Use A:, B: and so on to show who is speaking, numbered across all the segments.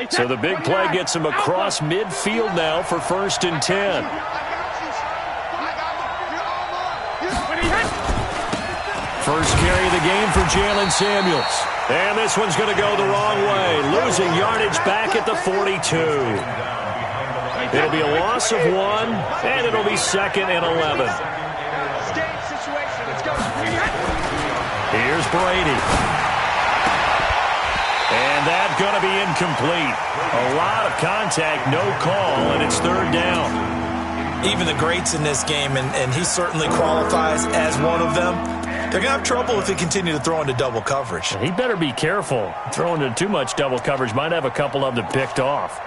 A: So the big play gets him across midfield now for 1st and 10. First carry of the game for Jalen Samuels. And this one's going to go the wrong way, losing yardage back at the 42. It'll be a loss of 1, and it'll be 2nd and 11. Here's Brady. And that's going to be incomplete. A lot of contact, no call, and it's 3rd down.
B: Even the greats in this game, and he certainly qualifies as one of them, they're going to have trouble if they continue to throw into double coverage.
A: He better be careful. Throwing into too much double coverage might have a couple of them picked off.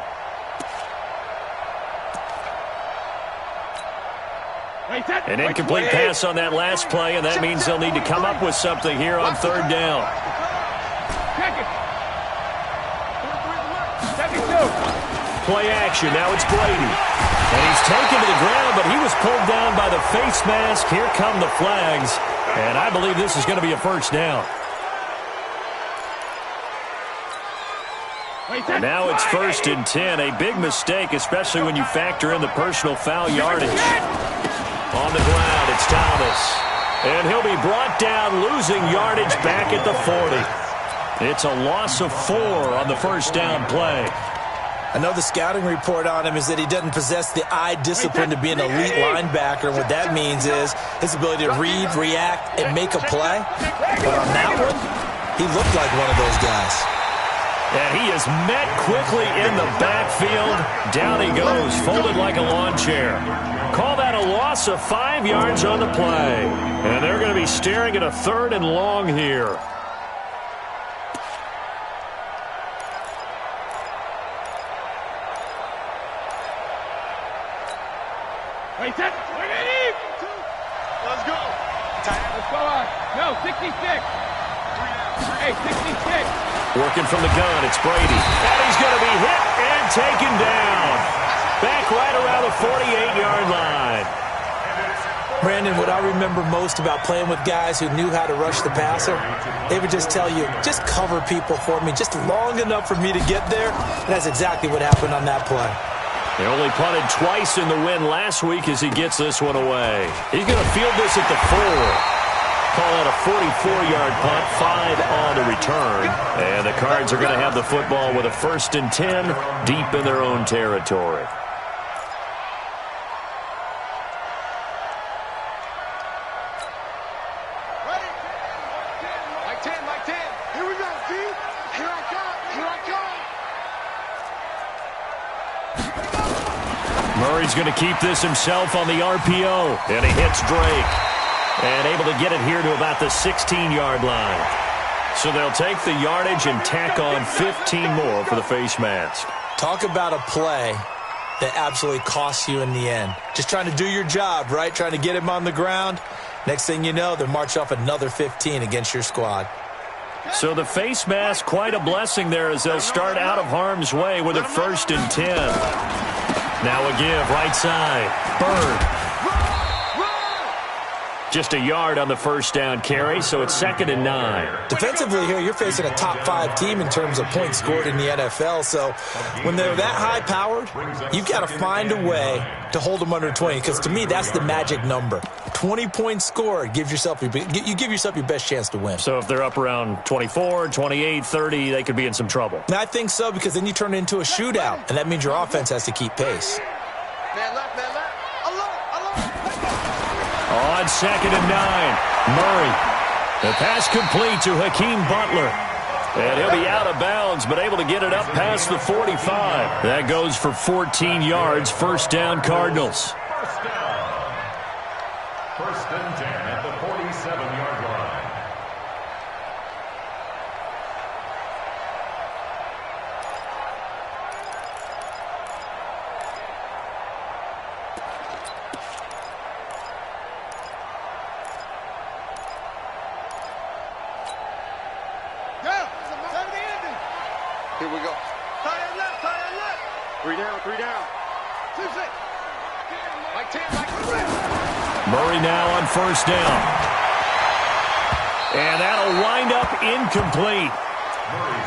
A: An incomplete pass on that last play, and that means they'll need to come up with something here on 3rd down. Play action. Now it's Brady. And he's taken to the ground, but he was pulled down by the face mask. Here come the flags. And I believe this is going to be a 1st down. And now it's 1st and 10. A big mistake, especially when you factor in the personal foul yardage. On the ground, it's Thomas. And he'll be brought down, losing yardage back at the 40. It's a loss of 4 on the 1st down play.
B: I know the scouting report on him is that he doesn't possess the eye discipline to be an elite linebacker. And what that means is his ability to read, react, and make a play. But on that one, he looked like one of those guys.
A: And he is met quickly in the backfield. Down he goes, folded like a lawn chair. Call that a loss of 5 yards on the play. And they're going to be staring at a 3rd and long here.
C: Let's go. Let's go on. No, 66. Hey, 66.
A: Working from the gun, it's Brady. And he's going to be hit and taken down. Back right around the 48-yard line.
B: Brandon, what I remember most about playing with guys who knew how to rush the passer, they would just tell you, just cover people for me, just long enough for me to get there. And that's exactly what happened on that play.
A: They only punted twice in the win last week as he gets this one away. He's going to field this at the 4. Call that a 44-yard punt, 5 on the return. And the Cards are going to have the football with a 1st and 10 deep in their own territory. Murray's going to keep this himself on the RPO. And he hits Drake. And able to get it here to about the 16-yard line. So they'll take the yardage and tack on 15 more for the face mask.
B: Talk about a play that absolutely costs you in the end. Just trying to do your job, right? Trying to get him on the ground. Next thing you know, they'll march off another 15 against your squad.
A: So the face mask, quite a blessing there as they'll start out of harm's way with a 1st and 10. Now a give, right side. Bird. Just a yard on the 1st down carry, so it's 2nd and 9.
B: Defensively here, you're facing a top 5 team in terms of points scored in the NFL. So when they're that high-powered, you've got to find a way to hold them under 20. Because to me, that's the magic number. 20 points scored, you give yourself your best chance to win.
A: So if they're up around 24, 28, 30, they could be in some trouble.
B: And I think so, because then you turn it into a shootout, and that means your offense has to keep pace.
C: Man left, man left.
A: On 2nd and 9, Murray. The pass complete to Hakeem Butler. And he'll be out of bounds, but able to get it up past the 45. That goes for 14 yards, 1st down Cardinals.
D: 1st and 10 at the 47-yard line.
C: Here we go. Tie left. 3 down. 2-6. Like 10, like 3.
A: Murray now on 1st down. And that'll wind up incomplete.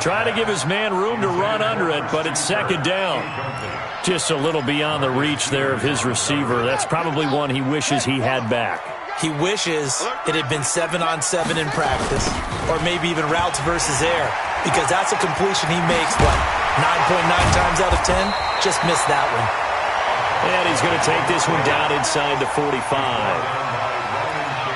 A: Try to give his man room to run under it, but it's second down. Just a little beyond the reach there of his receiver. That's probably one he wishes he had back.
B: He wishes it had been 7-on-7 in practice, or maybe even routes versus air, because that's a completion he makes, 9.9 times out of 10? Just missed that one.
A: And he's going to take this one down inside the 45.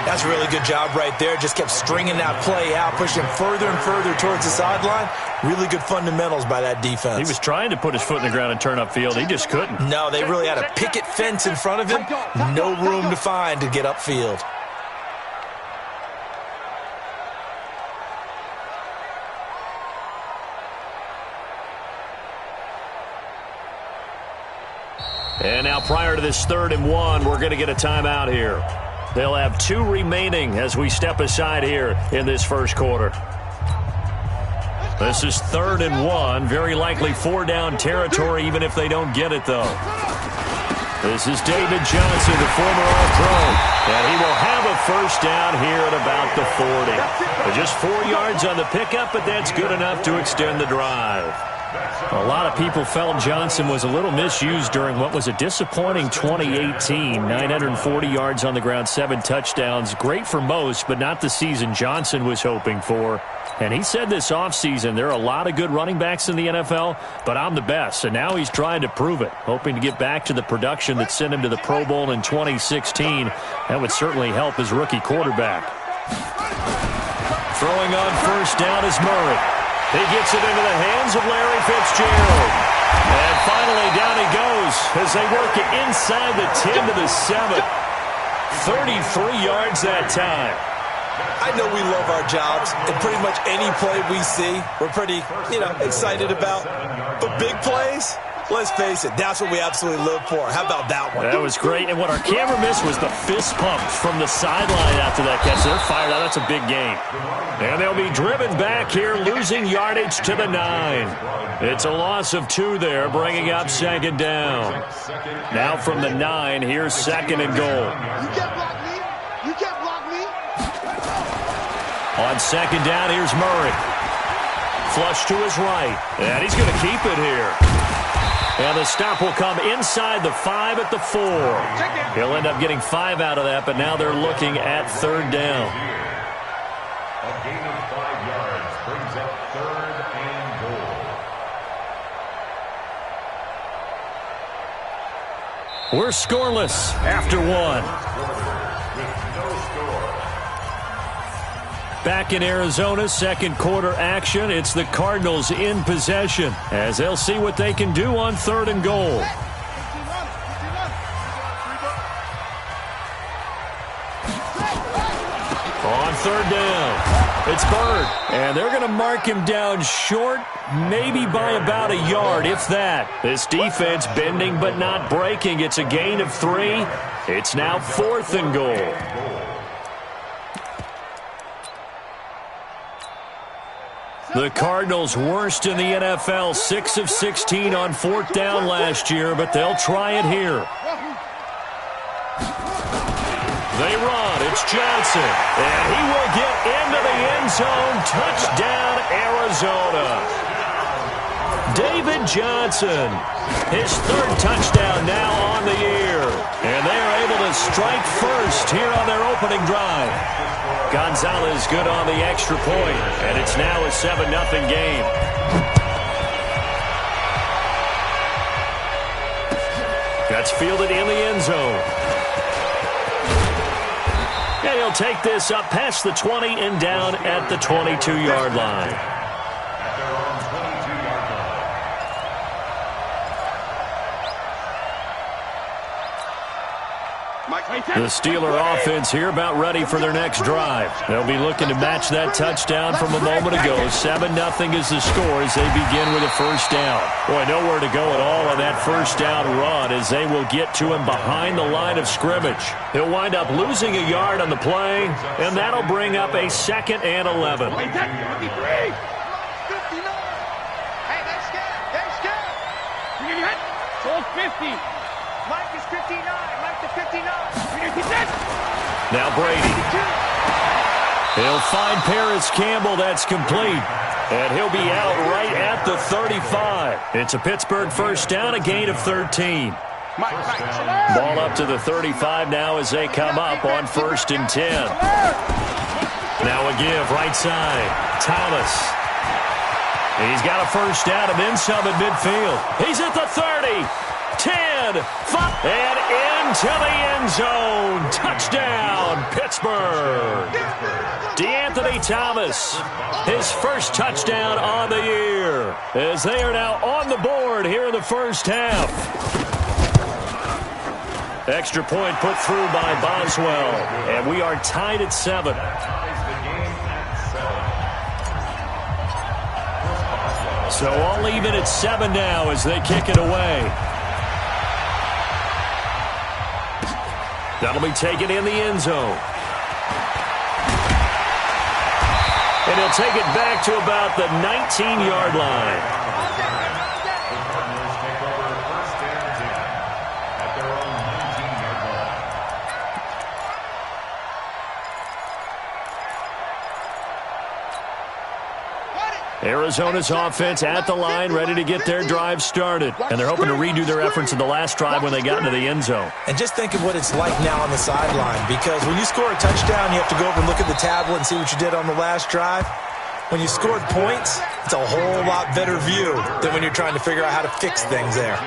B: That's a really good job right there. Just kept stringing that play out, pushing further and further towards the sideline. Really good fundamentals by that defense.
A: He was trying to put his foot in the ground and turn upfield. He just couldn't.
B: No, they really had a picket fence in front of him. No room to find to get upfield.
A: And now prior to this 3rd and 1, we're going to get a timeout here. They'll have 2 remaining as we step aside here in this first quarter. This is 3rd and 1. Very likely 4-down territory, even if they don't get it, though. This is David Johnson, the former All-Pro. And he will have a first down here at about the 40. Just 4 yards on the pickup, but that's good enough to extend the drive. A lot of people felt Johnson was a little misused during what was a disappointing 2018. 940 yards on the ground, 7 touchdowns. Great for most, but not the season Johnson was hoping for. And he said this offseason, there are a lot of good running backs in the NFL, but I'm the best. And now he's trying to prove it, hoping to get back to the production that sent him to the Pro Bowl in 2016. That would certainly help his rookie quarterback. Throwing on first down is Murray. He gets it into the hands of Larry Fitzgerald. And finally, down he goes as they work it inside the 10 to the 7. 33 yards that time.
B: I know we love our jobs, and pretty much any play we see, we're pretty, excited about. But big plays, let's face it, that's what we absolutely live for. How about that one?
A: That was great. And what our camera missed was the fist pump from the sideline after that catch. They're fired out. That's a big game. And they'll be driven back here, losing yardage to the 9. It's a loss of 2 there, bringing up second down. Now from the 9, here's 2nd and goal.
C: You can't block me. You can't block me.
A: On second down, here's Murray. Flush to his right. And he's going to keep it here. And the stop will come inside the 5 at the 4. He'll end up getting 5 out of that, but now they're looking at 3rd down.
D: A gain of 5 yards brings up 3rd and goal.
A: We're scoreless after 1.
D: With no score.
A: Back in Arizona, second quarter action. It's the Cardinals in possession as they'll see what they can do on 3rd and goal. On 3rd down, it's Bird. And they're going to mark him down short, maybe by about a yard, if that. This defense bending but not breaking. It's a gain of 3. It's now 4th and goal. The Cardinals worst in the NFL, 6 of 16 on 4th down last year, but they'll try it here. They run. It's Johnson. And he will get into the end zone. Touchdown, Arizona. David Johnson. His 3rd touchdown now on the year. And they are able to strike first here on their opening drive. Gonzalez good on the extra point, and it's now a 7-0 game. That's fielded in the end zone. And he'll take this up past the 20 and down at the 22-yard line. The Steeler offense here about ready for their next drive. They'll be looking to match that touchdown from a moment ago. 7-0 is the score as they begin with a first down. Boy, nowhere to go at all on that first down run as they will get to him behind the line of scrimmage. He'll wind up losing a yard on the play, and that'll bring up a 2nd and 11.
C: Hey, that's scared. That's scared. Hold 50. Mike is 59. Mike to 59.
A: Now Brady. He'll find Paris Campbell. That's complete. And he'll be out right at the 35. It's a Pittsburgh first down, a gain of 13. Ball up to the 35 now as they come up on 1st and 10. Now a give right side. Thomas. He's got a first down and then some at midfield. He's at the 30. 10, 5, and into the end zone. Touchdown, Pittsburgh. DeAnthony Thomas, his first touchdown on the year, as they are now on the board here in the first half. Extra point put through by Boswell, and we are tied at 7. So all even at 7 now as they kick it away. That'll be taken in the end zone. And he'll take it back to about the 19-yard line. Arizona's offense at the line, ready to get their drive started. And they're hoping to redo their efforts in the last drive when they got into the end zone.
B: And just think of what it's like now on the sideline, because when you score a touchdown, you have to go over and look at the tablet and see what you did on the last drive. When you scored points, it's a whole lot better view than when you're trying to figure out how to fix things there.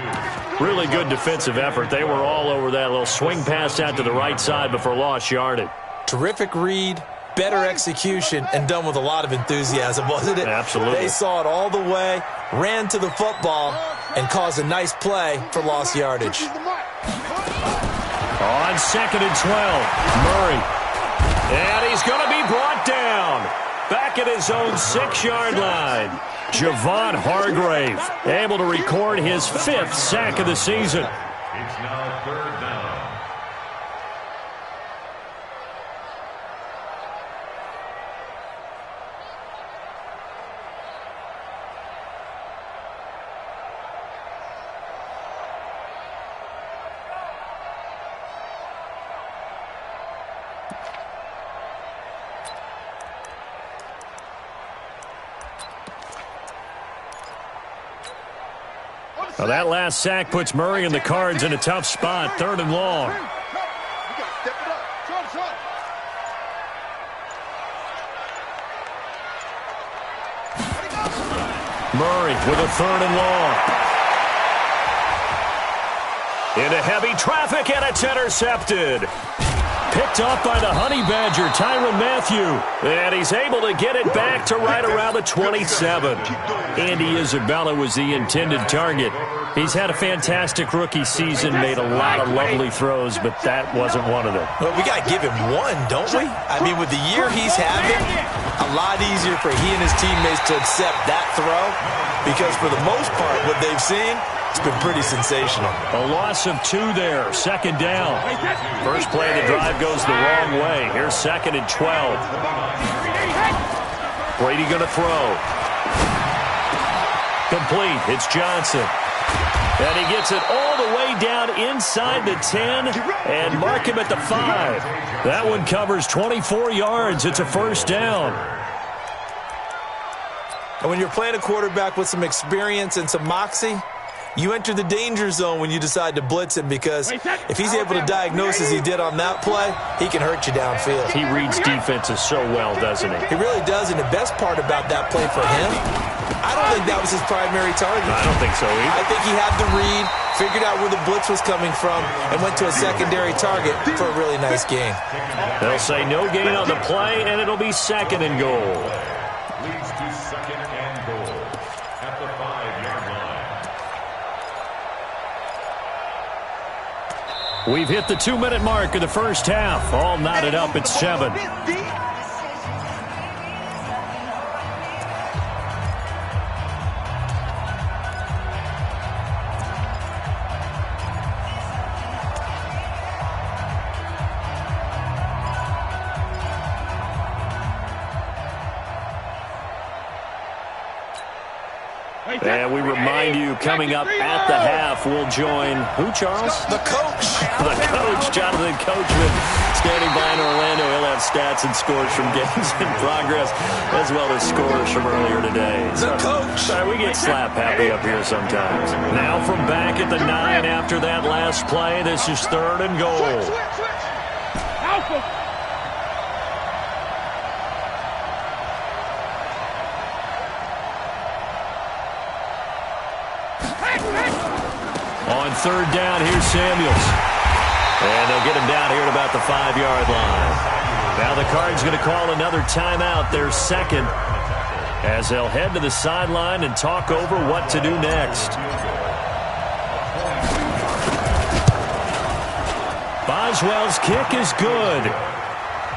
A: Really good defensive effort. They were all over that little swing pass out to the right side before lost yardage.
B: Terrific read. Better execution, and done with a lot of enthusiasm, wasn't it?
A: Absolutely.
B: They saw it all the way, ran to the football, and caused a nice play for lost yardage.
A: On 2nd and 12, Murray. And he's going to be brought down. Back at his own 6-yard line. Javon Hargrave able to record his 5th sack of the season.
D: It's now 3rd down.
A: Well, that last sack puts Murray and the Cards in a tough spot, 3rd and long. Murray with a 3rd and long. Into heavy traffic, and it's intercepted. Picked off by the Honey Badger, Tyrann Mathieu. And he's able to get it back to right around the 27. Andy Isabella was the intended target. He's had a fantastic rookie season, made a lot of lovely throws, but that wasn't one of them.
B: Well, we got to give him one, don't we? I mean, with the year he's having, a lot easier for he and his teammates to accept that throw, because for the most part, what they've seen, it's been pretty sensational.
A: A loss of 2 there, 2nd down. First play of the drive goes the wrong way. Here's 2nd and 12. Brady going to throw. Complete. It's Johnson. And he gets it all the way down inside the 10 and mark him at the 5. That one covers 24 yards. It's a first down.
B: And when you're playing a quarterback with some experience and some moxie, you enter the danger zone when you decide to blitz him, because if he's able to diagnose as he did on that play, he can hurt you downfield.
A: He reads defenses so well, doesn't he?
B: He really does, and the best part about that play for him, I don't think that was his primary target.
A: I don't think so either.
B: I think he had the read, figured out where the blitz was coming from, and went to a secondary target for a really nice gain.
A: They'll say no gain on the play, and it'll be 2nd and goal.
D: Leads to 2nd and goal at the 5-yard line.
A: We've hit the 2-minute mark of the first half. All knotted up at 7. And we remind you, coming up at the half, we'll join who, Charles?
B: The coach.
A: The coach, Jonathan Coachman, standing by in Orlando. He'll have stats and scores from games in progress, as well as scores from earlier today.
B: The coach.
A: Sorry, we get slap happy up here sometimes. Now from back at the 9 after that last play, this is 3rd and goal.
C: Switch. Alpha.
A: On 3rd down, here's Samuels. And they'll get him down here at about the 5-yard line. Now the Cards going to call another timeout, their 2nd, as they'll head to the sideline and talk over what to do next. Boswell's kick is good.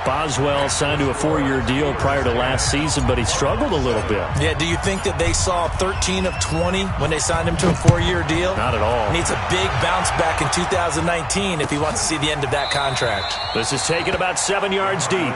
A: Boswell signed to a 4-year deal prior to last season, but he struggled a little bit.
B: Yeah, do you think that they saw 13 of 20 when they signed him to a 4-year deal?
A: Not at all.
B: Needs a big bounce back in 2019 if he wants to see the end of that contract.
A: This is taken about 7 yards deep.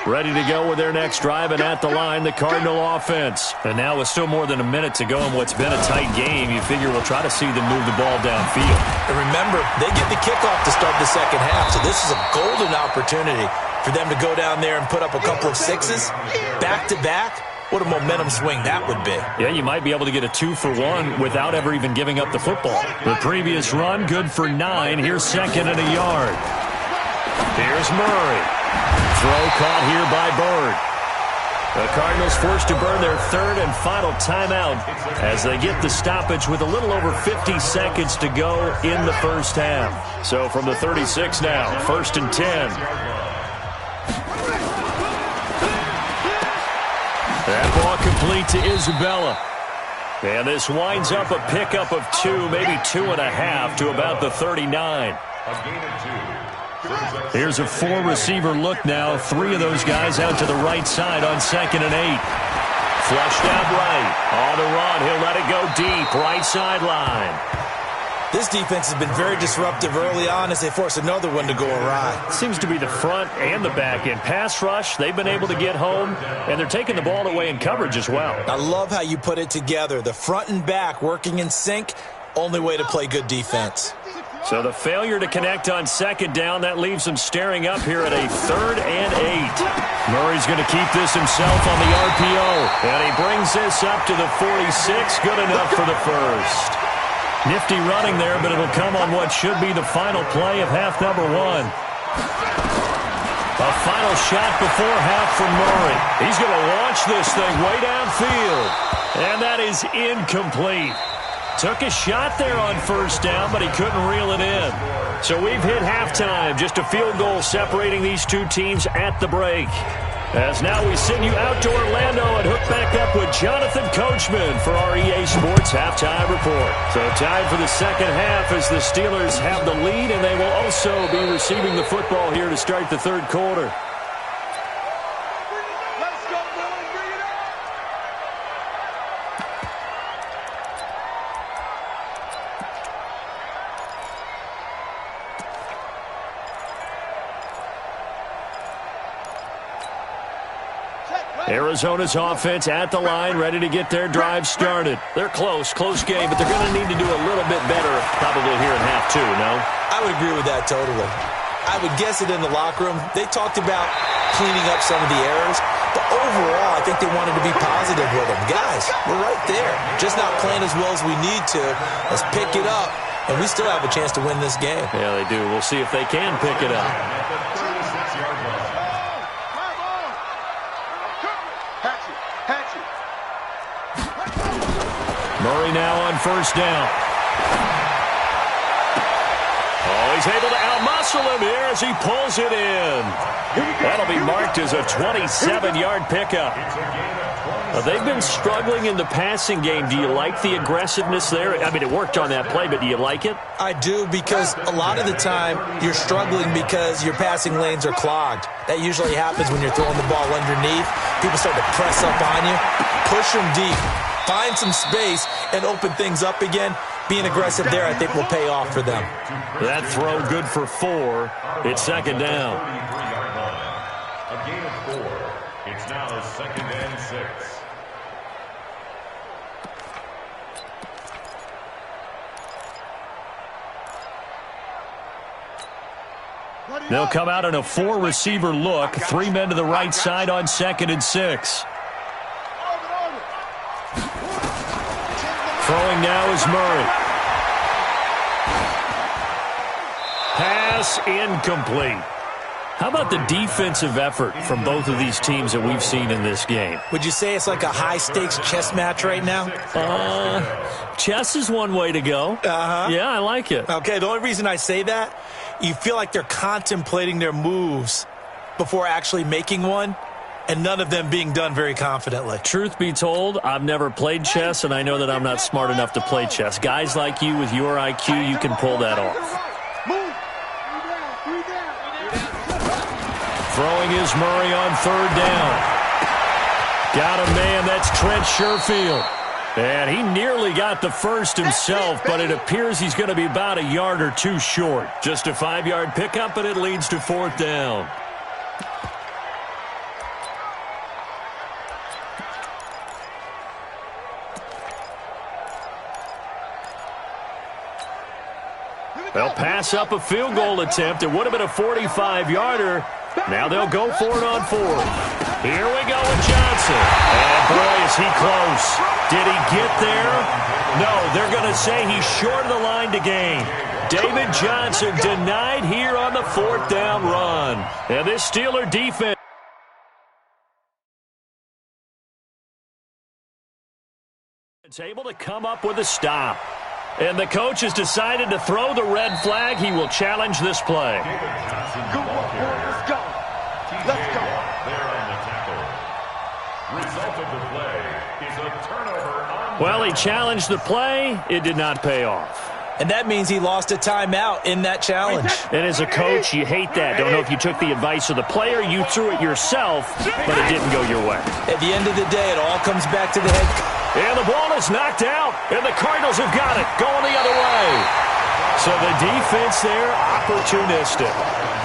A: Ready to go with their next drive, and at the line, the Cardinal offense. And now with still more than a minute to go in what's been a tight game, you figure we'll try to see them move the ball downfield.
B: And remember, they get the kickoff to start the second half, so this is a golden opportunity for them to go down there and put up a couple of sixes back-to-back. What a momentum swing that would be.
A: Yeah, you might be able to get a 2-for-1 without ever even giving up the football. The previous run, good for 9. Here's 2nd and a yard. Here's Murray. Throw caught here by Bird. The Cardinals forced to burn their 3rd and final timeout as they get the stoppage with a little over 50 seconds to go in the first half. So from the 36 now, 1st and 10. That ball complete to Isabella. And this winds up a pickup of 2, maybe 2.5 to about the 39. Here's a 4-receiver look now. 3 of those guys out to the right side on 2nd and 8. Flushed out right. On the run. He'll let it go deep. Right sideline.
B: This defense has been very disruptive early on as they force another one to go awry.
A: Seems to be the front and the back end. Pass rush, they've been able to get home, and they're taking the ball away in coverage as well.
B: I love how you put it together. The front and back working in sync. Only way to play good defense.
A: So the failure to connect on 2nd down, that leaves them staring up here at a 3rd and 8. Murray's going to keep this himself on the RPO. And he brings this up to the 46. Good enough for the 1st. Nifty running there, but it'll come on what should be the final play of half number 1. A final shot before half from Murray. He's going to launch this thing way downfield. And that is incomplete. Took a shot there on 1st down, but he couldn't reel it in. So we've hit halftime. Just a field goal separating these two teams at the break. As now we send you out to Orlando and hook back up with Jonathan Coachman for our EA Sports Halftime Report. So time for the second half as the Steelers have the lead, and they will also be receiving the football here to start the 3rd quarter. Arizona's offense at the line, ready to get their drive started. They're close game, but they're going to need to do a little bit better probably here in half 2, no?
B: I would agree with that totally. I would guess it in the locker room. They talked about cleaning up some of the errors, but overall, I think they wanted to be positive with them. Guys, we're right there. Just not playing as well as we need to. Let's pick it up, and we still have a chance to win this game.
A: Yeah, they do. We'll see if they can pick it up. Murray now on 1st down. Oh, he's able to out-muscle him here as he pulls it in. That'll be marked as a 27-yard pickup. They've been struggling in the passing game. Do you like the aggressiveness there? I mean, it worked on that play, but do you like it?
B: I do, because a lot of the time you're struggling because your passing lanes are clogged. That usually happens when you're throwing the ball underneath. People start to press up on you. Push them deep. Find some space and open things up again. Being aggressive there, I think, will pay off for them.
A: That throw good for 4. It's 2nd down.
D: A gain of 4. It's now 2nd and 6.
A: They'll come out in a 4-receiver look. 3 men to the right side on 2nd and 6. Throwing now is Murray. Pass incomplete. How about the defensive effort from both of these teams that we've seen in this game?
B: Would you say it's like a high-stakes chess match right now?
A: Chess is one way to go. Yeah, I like it.
B: Okay, the only reason I say that, you feel like they're contemplating their moves before actually making one, and none of them being done very confidently.
A: Truth be told, I've never played chess, and I know that I'm not smart enough to play chess. Guys like you with your IQ, you can pull that off. Throwing is Murray on 3rd down. Got a man, that's Trent Sherfield. And he nearly got the first himself, but it appears he's going to be about a yard or two short. Just a 5-yard pickup, and it leads to 4th down. They'll pass up a field goal attempt. It would have been a 45-yarder. Now they'll go for it on 4th. Here we go with Johnson. And boy, is he close. Did he get there? No, they're going to say he's short of the line to gain. David Johnson denied here on the 4th down run. And this Steeler defense is able to come up with a stop. And the coach has decided to throw the red flag. He will challenge this play.
C: Go, let's go. Let's go.
D: There on the tackle. Result of the play is a turnover on.
A: Well, he challenged the play. It did not pay off.
B: And that means he lost a timeout in that challenge.
A: And as a coach, you hate that. Don't know if you took the advice of the player. You threw it yourself, but it didn't go your way.
B: At the end of the day, it all comes back to the head coach.
A: And the ball is knocked out, and the Cardinals have got it, going the other way. So the defense there, opportunistic.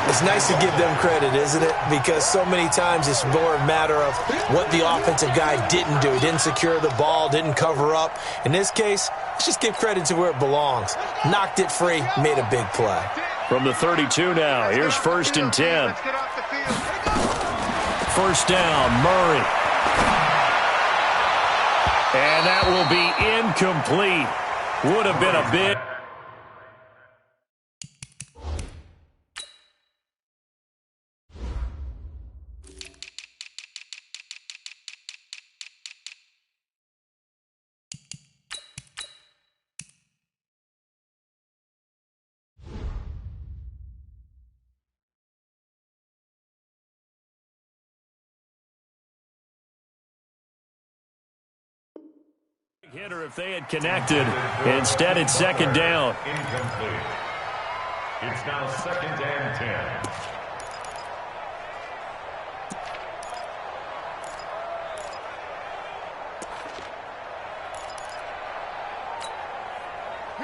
B: It's nice to give them credit, isn't it? Because so many times it's more a matter of what the offensive guy didn't do. He didn't secure the ball, didn't cover up. In this case, let's just give credit to where it belongs. Knocked it free, made a big play.
A: From the 32 now, here's 1st and 10. 1st down, Murray. And that will be incomplete. Would have been a big. Hitter if they had connected. Instead, it's 2nd down.
D: Incomplete. It's now 2nd and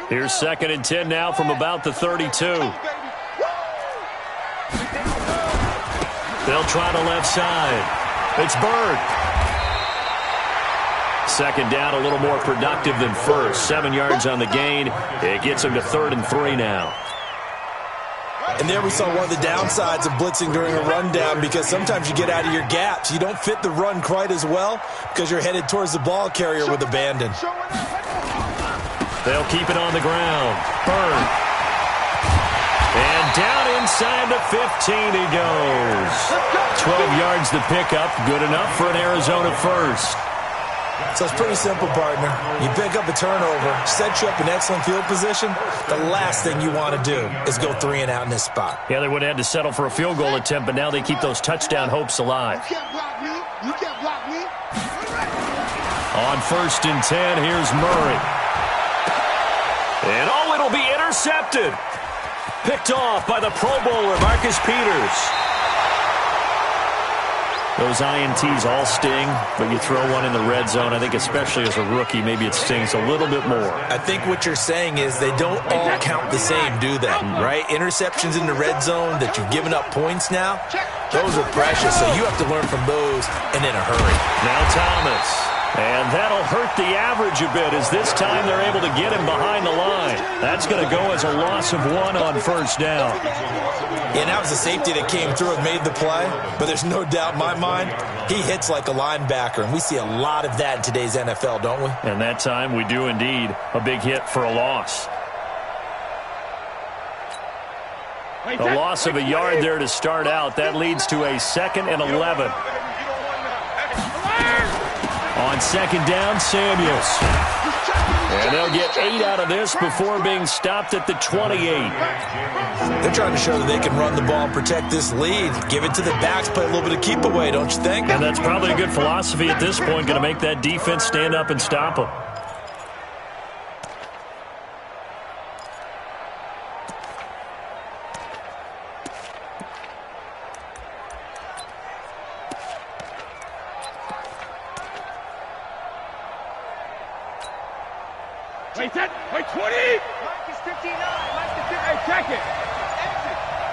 D: 10.
A: Here's 2nd and 10 now from about the 32. They'll try to left side. It's Bird. 2nd down, a little more productive than first. 7 yards on the gain. It gets them to 3rd and 3 now.
B: And there we saw one of the downsides of blitzing during a rundown, because sometimes you get out of your gaps. You don't fit the run quite as well because you're headed towards the ball carrier with abandon.
A: They'll keep it on the ground. Bird. And down inside the 15 he goes. 12 yards the pickup. Good enough for an Arizona first.
B: So it's pretty simple, partner. You pick up a turnover, set you up in excellent field position. The last thing you want to do is go 3 and out in this spot.
A: Yeah, they would have had to settle for a field goal attempt, but now they keep those touchdown hopes alive.
C: You can't block me. You can't block me.
A: On 1st and 10, here's Murray. And oh, it'll be intercepted. Picked off by the Pro Bowler, Marcus Peters. Those INTs all sting, but you throw one in the red zone. I think especially as a rookie, maybe it stings a little bit more.
B: I think what you're saying is they don't all count the same, do they? Right? Interceptions in the red zone that you've given up points now, those are precious, so you have to learn from those and in a hurry.
A: Now Thomas. And that'll hurt the average a bit, as this time they're able to get him behind the line. That's going to go as a loss of 1 on first down.
B: And that was a safety that came through and made the play, but there's no doubt in my mind, he hits like a linebacker, and we see a lot of that in today's NFL, don't we?
A: And that time we do indeed. A big hit for a loss. A loss of a yard there to start out. That leads to a 2nd and 11. On 2nd down, Samuels. And they'll get 8 out of this before being stopped at the 28.
B: They're trying to show that they can run the ball and protect this lead. Give it to the backs, play a little bit of keep away, don't you think?
A: And that's probably a good philosophy at this point, going to make that defense stand up and stop them.
C: Wait, 20! Mike is 59. Mike is 50. Hey, check it.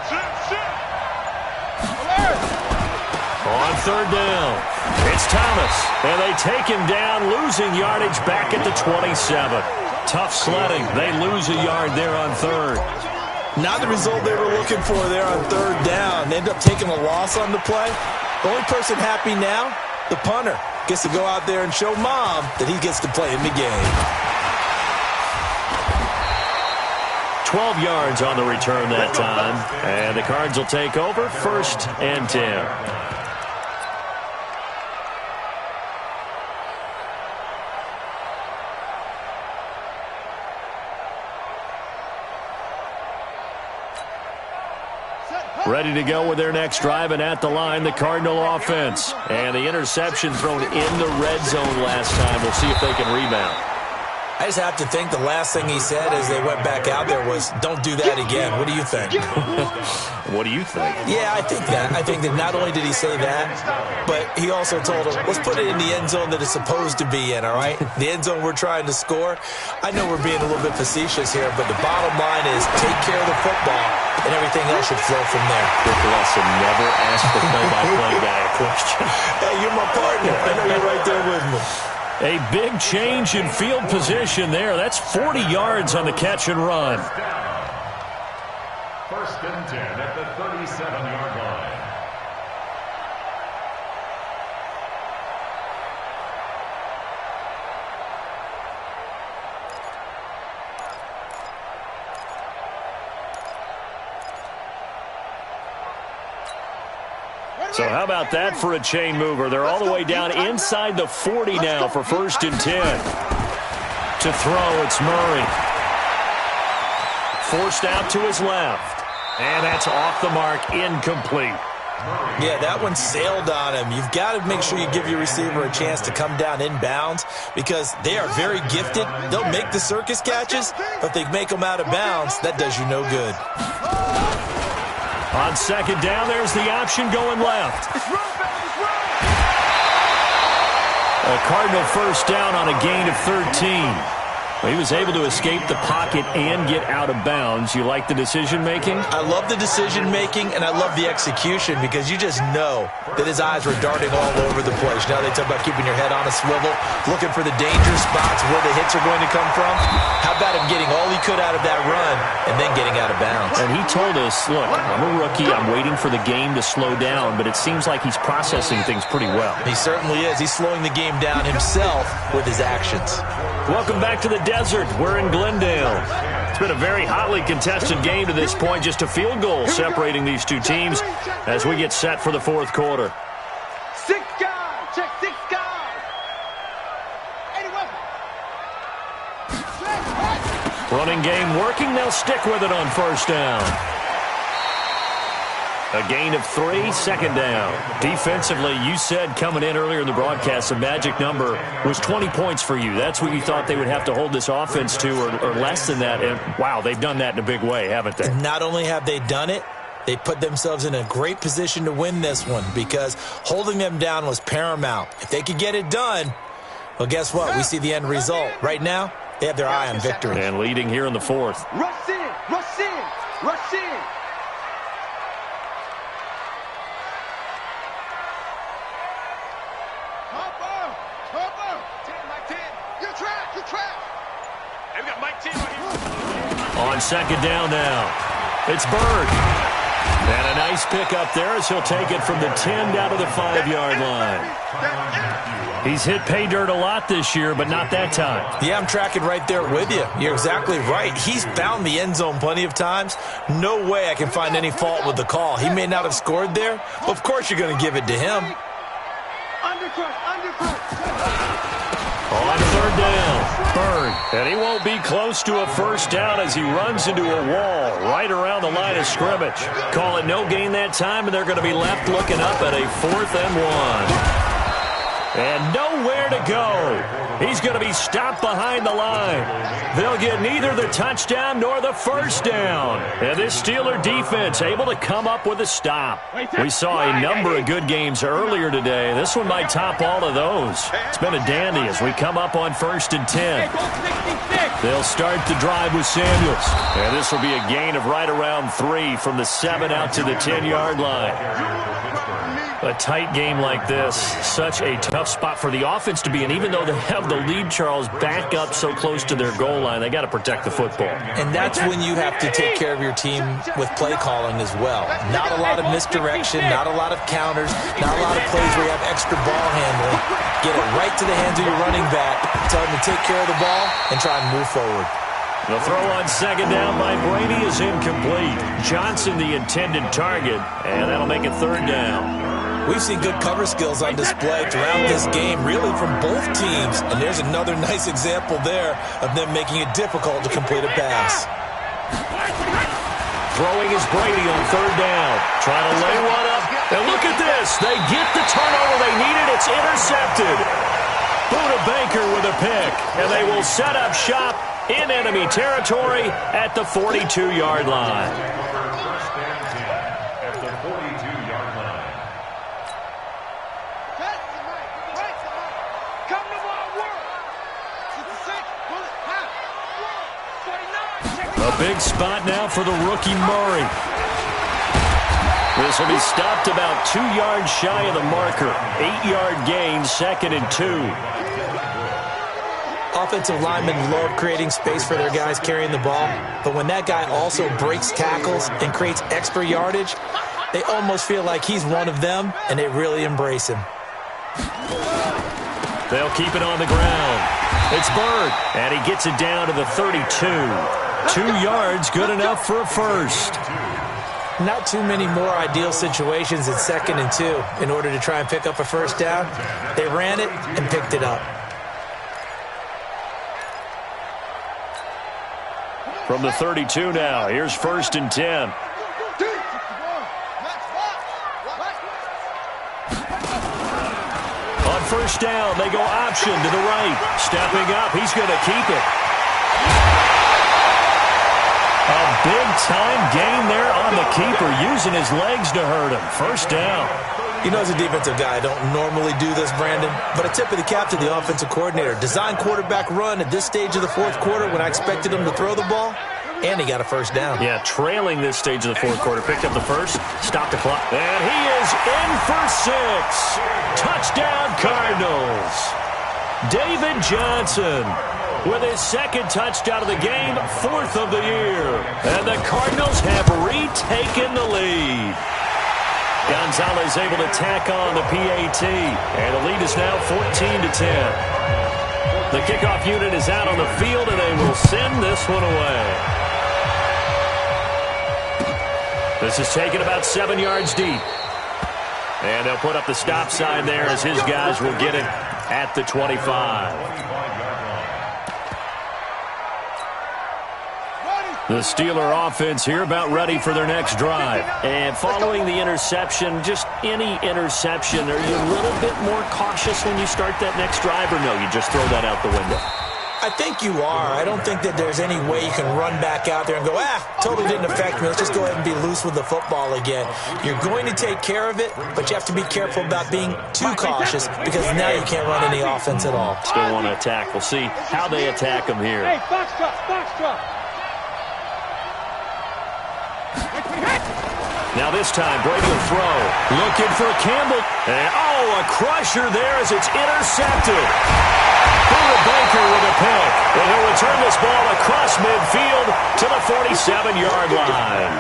C: Sit. Alert.
A: On 3rd down, it's Thomas. And they take him down, losing yardage back at the 27. Tough sledding. They lose a yard there on 3rd.
B: Not the result they were looking for there on 3rd down. They end up taking a loss on the play. The only person happy now, the punter, gets to go out there and show Mom that he gets to play in the game.
A: 12 yards on the return that time. And the Cards will take over 1st and 10. Ready to go with their next drive, and at the line, the Cardinal offense. And the interception thrown in the red zone last time. We'll see if they can rebound.
B: I just have to think the last thing he said as they went back out there was, don't do that again. What do you think?
A: What do you think?
B: Yeah, I think that. I think that not only did he say that, but he also told them, let's put it in the end zone that it's supposed to be in, all right? The end zone we're trying to score. I know we're being a little bit facetious here, but the bottom line is take care of the football, and everything else should flow from there.
A: Good lesson. Never ask the play-by-play guy a question.
B: Hey, you're my partner. I know you're right there with me.
A: A big change in field position there. That's 40 yards on the catch and run.
D: 1st and 10 at the 37-yard line.
A: So how about that for a chain mover? They're all the way down inside the 40 now for 1st and 10. To throw, it's Murray. Forced out to his left. And that's off the mark, incomplete.
B: Yeah, that one sailed on him. You've got to make sure you give your receiver a chance to come down inbounds because they are very gifted. They'll make the circus catches, but if they make them out of bounds, that does you no good.
A: On 2nd down, there's the option going left. A Cardinal 1st down on a gain of 13. He was able to escape the pocket and get out of bounds. You like the decision-making?
B: I love the decision-making, and I love the execution because you just know that his eyes were darting all over the place. Now they talk about keeping your head on a swivel, looking for the danger spots where the hits are going to come from. How about him getting all he could out of that run and then getting out of bounds?
A: And he told us, look, I'm a rookie. I'm waiting for the game to slow down, but it seems like he's processing things pretty well.
B: He certainly is. He's slowing the game down himself with his actions.
A: Welcome back to the desert. We're in Glendale. It's been a very hotly contested game to this point. Just a field goal separating these two teams as we get set for the 4th quarter.
C: 6 guys. Check 6 guys. 81.
A: Running game working. They'll stick with it on 1st down. A gain of 3, 2nd down. Defensively, you said coming in earlier in the broadcast, the magic number was 20 points for you. That's what you thought they would have to hold this offense to or less than that. And, wow, they've done that in a big way, haven't they?
B: Not only have they done it, they put themselves in a great position to win this one because holding them down was paramount. If they could get it done, well, guess what? We see the end result. Right now, they have their eye on victory.
A: And leading here in the 4th.
C: Rush in. Rush in. Rush in.
A: On second down now, it's Bird. And a nice pickup there as he'll take it from the 10 down to the 5-yard line. He's hit pay dirt a lot this year, but not that time.
B: Yeah, I'm tracking right there with you. You're exactly right. He's found the end zone plenty of times. No way I can find any fault with the call. He may not have scored there, but of course you're going to give it to him.
A: On third down, Bird. And he won't be close to a first down as he runs into a wall right around the line of scrimmage. Call it no gain that time, and they're going to be left looking up at a 4th and 1. And nowhere to go. He's going to be stopped behind the line. They'll get neither the touchdown nor the first down. And this Steeler defense able to come up with a stop. We saw a number of good games earlier today. This one might top all of those. It's been a dandy as we come up on 1st and 10. They'll start the drive with Samuels. And this will be a gain of right around 3 from the 7 out to the 10-yard line. A tight game like this, such a tough spot for the offense to be in. Even though they have the lead, Charles, back up so close to their goal line, they got to protect the football.
B: And that's when you have to take care of your team with play calling as well. Not a lot of misdirection, not a lot of counters, not a lot of plays where you have extra ball handling. Get it right to the hands of your running back, tell him to take care of the ball, and try and move forward.
A: The throw on second down by Brady is incomplete. Johnson the intended target, and that'll make it 3rd down.
B: We've seen good cover skills on display throughout this game, really from both teams. And there's another nice example there of them making it difficult to complete a pass.
A: Throwing is Brady on 3rd down. Trying to lay one up. And look at this. They get the turnover they needed. It's intercepted. Buda Baker with a pick. And they will set up shop in enemy territory at the 42-yard line. A big spot now for the rookie Murray. This will be stopped about 2 yards shy of the marker. 8-yard gain, 2nd and 2.
B: Offensive linemen love creating space for their guys carrying the ball, but when that guy also breaks tackles and creates extra yardage, they almost feel like he's one of them, and they really embrace him.
A: They'll keep it on the ground. It's Bird, and he gets it down to the 32. 2 yards, good enough for a first.
B: Not too many more ideal situations in 2nd and 2 in order to try and pick up a first down. They ran it and picked it up.
A: From the 32 now, here's 1st and 10. On 1st down, they go option to the right. Stepping up, he's going to keep it. A big-time gain there on the keeper, using his legs to hurt him. 1st down.
B: You know, as a defensive guy, I don't normally do this, Brandon, but a tip of the cap to the offensive coordinator. Design quarterback run at this stage of the 4th quarter when I expected him to throw the ball, and he got a 1st down.
A: Yeah, trailing this stage of the 4th quarter. Picked up the first, stopped the clock. And he is in for 6. Touchdown, Cardinals. David Johnson with his 2nd touchdown of the game, 4th of the year. And the Cardinals have retaken the lead. Gonzalez able to tack on the PAT. And the lead is now 14-10. The kickoff unit is out on the field, and they will send this one away. This is taken about 7 yards deep. And they'll put up the stop sign there as his guys will get it at the 25. The Steeler offense here about ready for their next drive. And following the interception, just any interception, are you a little bit more cautious when you start that next drive, or no, you just throw that out the window?
B: I think you are. I don't think that there's any way you can run back out there and go, totally didn't affect me. Let's just go ahead and be loose with the football again. You're going to take care of it, but you have to be careful about being too cautious because now you can't run any offense at all.
A: Still want to attack. We'll see how they attack them here.
C: Hey, box drop.
A: Now this time, Brady will throw. Looking for Campbell. And, a crusher there as it's intercepted. Buda Baker with a pick. And he'll return this ball across midfield to the 47-yard line.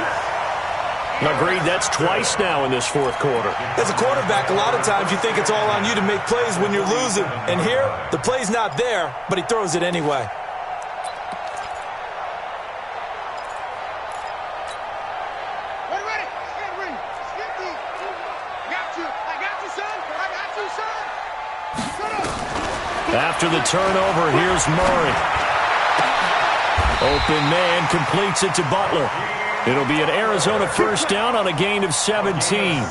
A: Agreed, that's twice now in this fourth quarter.
B: As a quarterback, a lot of times you think it's all on you to make plays when you're losing. And here, the play's not there, but he throws it anyway.
A: After the turnover, here's Murray. Open man completes it to Butler. It'll be an Arizona first down on a gain of 17.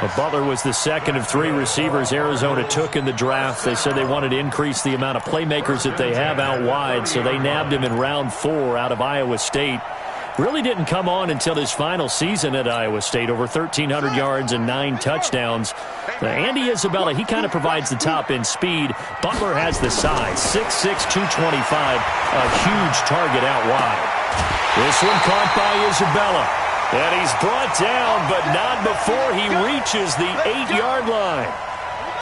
A: But Butler was the second of three receivers Arizona took in the draft. They said they wanted to increase the amount of playmakers that they have out wide, so they nabbed him in round 4 out of Iowa State. Really didn't come on until his final season at Iowa State, over 1,300 yards and 9 touchdowns. Andy Isabella, he kind of provides the top-end speed. Butler has the size, 6'6", 225, a huge target out wide. This one caught by Isabella. And he's brought down, but not before he reaches the 8-yard line.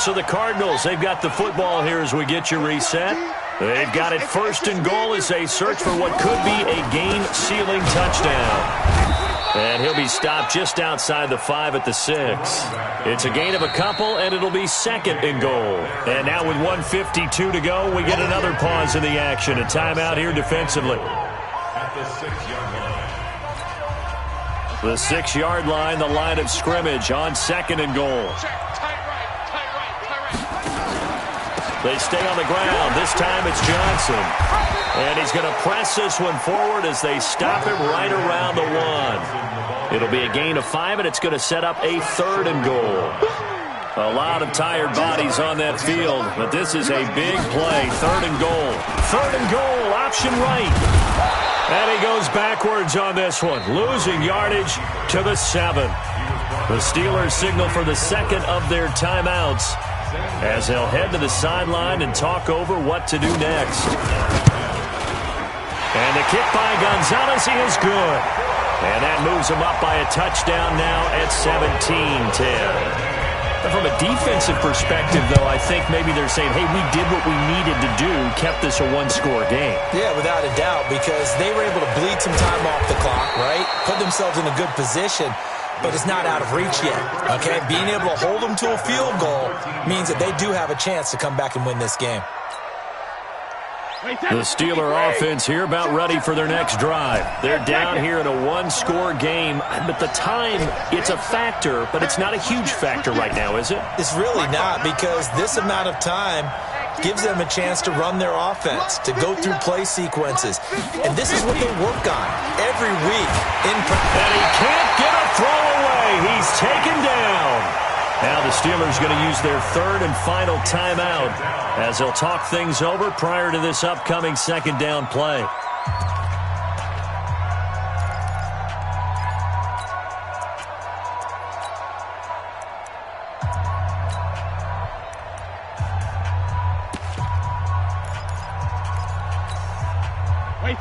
A: So the Cardinals, they've got the football here as we get you reset. They've got it first and goal as they search for what could be a game-sealing touchdown. And he'll be stopped just outside the 5 at the 6. It's a gain of a couple, and it'll be second and goal. And now with 1:52 to go, we get another pause in the action. A timeout here defensively.
D: At the 6-yard line.
A: The 6-yard line, the line of scrimmage on second and goal. They stay on the ground. This time it's Johnson. And he's going to press this one forward as they stop him right around the 1. It'll be a gain of 5, and it's going to set up a third and goal. A lot of tired bodies on that field, but this is a big play. Third and goal. Third and goal, option right. And he goes backwards on this one, losing yardage to the 7. The Steelers signal for the second of their timeouts as they'll head to the sideline and talk over what to do next. And the kick by Gonzalez is good. And that moves him up by a touchdown now at 17-10. From a defensive perspective, though, I think maybe they're saying, hey, we did what we needed to do, kept this a one-score game.
B: Yeah, without a doubt, because they were able to bleed some time off the clock, right? Put themselves in a good position, but it's not out of reach yet, okay? Being able to hold them to a field goal means that they do have a chance to come back and win this game.
A: The Steeler offense here about ready for their next drive. They're down here in a one-score game, but the time, it's a factor, but it's not a huge factor right now, is it?
B: It's really not, because this amount of time gives them a chance to run their offense, to go through play sequences. And this is what they work on every week. And
A: he can't get a throw away. He's taken down. Now the Steelers going to use their third and final timeout as they'll talk things over prior to this upcoming second down play.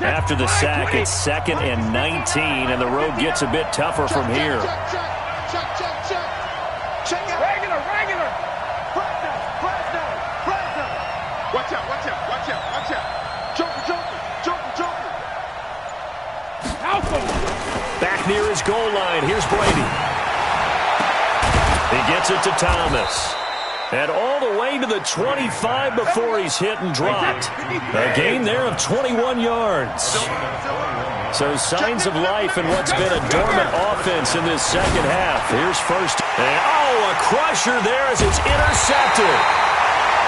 A: After the sack, it's 2nd and 19, and the road gets a bit tougher from here. Back near his goal line, here's Brady. He gets it to Thomas. And all the way to the 25 before he's hit and dropped. A gain there of 21 yards. So signs of life in what's been a dormant offense in this second half. Here's first. And a crusher there as it's intercepted.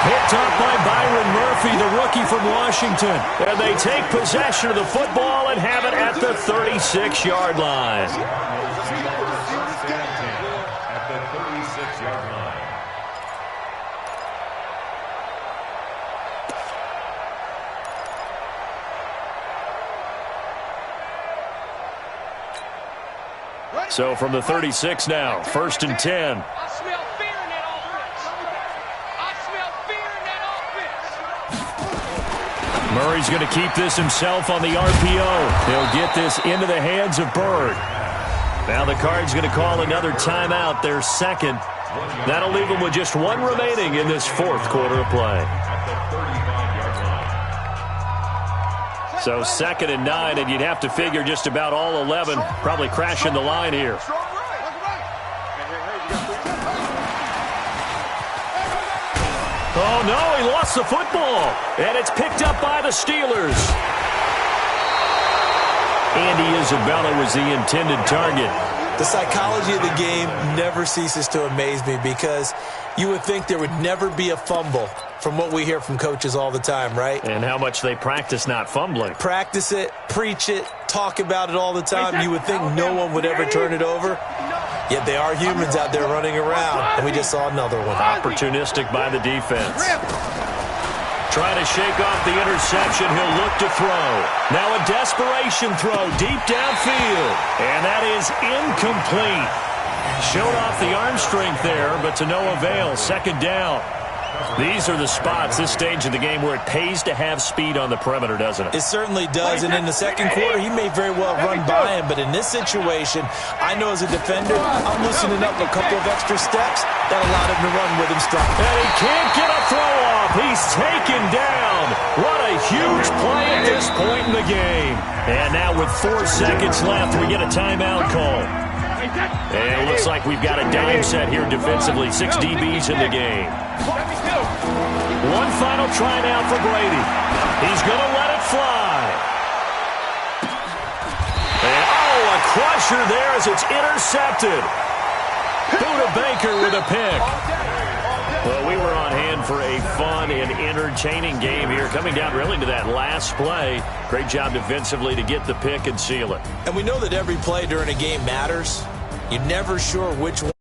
A: Picked up by Byron Murphy, the rookie from Washington. And they take possession of the football and have it at the 36-yard line.
D: At the 36-yard line.
A: So from the 36 now, 1st and 10.
C: I smell fear in that offense. I smell fear in that offense.
A: Murray's going to keep this himself on the RPO. He'll get this into the hands of Bird. Now the Cards going to call another timeout, their second. That'll leave them with just one remaining in this fourth quarter of play.
D: At the
A: So 2nd and 9, and you'd have to figure just about all 11 probably crashing the line here. Oh, no, he lost the football. And it's picked up by the Steelers. Andy Isabella was the intended target.
B: The psychology of the game never ceases to amaze me because you would think there would never be a fumble from what we hear from coaches all the time, right?
A: And how much they practice not fumbling.
B: Practice it, preach it, talk about it all the time. You would think no one would ever turn it over. Yet they are humans out there running around, and we just saw another one.
A: Opportunistic by the defense. Trying to shake off the interception. He'll look to throw. Now a desperation throw deep downfield. And that is incomplete. Showed off the arm strength there, but to no avail. 2nd down. These are the spots, this stage of the game, where it pays to have speed on the perimeter, doesn't it?
B: It certainly does, and in the 2nd quarter, he may very well run by him, but in this situation, I know as a defender, I'm loosening up a couple of extra steps that allowed him to run with him strong.
A: And he can't get a throw off. He's taken down. What a huge play at this point in the game. And now with 4 seconds left, we get a timeout call. And it looks like we've got a dime set here defensively. 6 DBs in the game. One final try now for Brady. He's going to let it fly. And, oh, a crusher there as it's intercepted. Buda Baker with a pick. Well, we were on hand for a fun and entertaining game here, coming down really to that last play. Great job defensively to get the pick and seal it.
B: And we know that every play during a game matters. You're never sure which one.